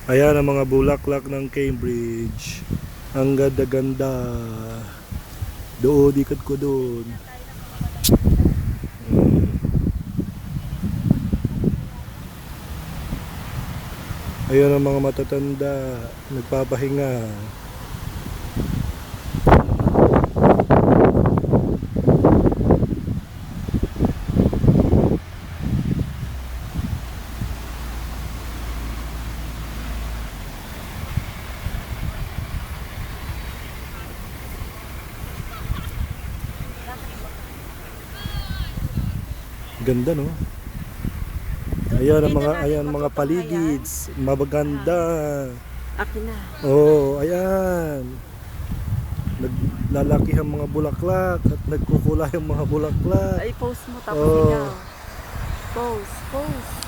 Ayan ang mga bulaklak ng Cambridge. Ang ganda-ganda. Doon, ikot ko doon. Ayan ang mga matatanda. Nagpapahinga. Ganda, no? Ayan ang mga paligid. Mabaganda. Akin na. Oh, ayan. Naglalaki ang mga bulaklak at nagkukulay ang mga bulaklak. Ay, post mo tapos Oh. ikaw. Post.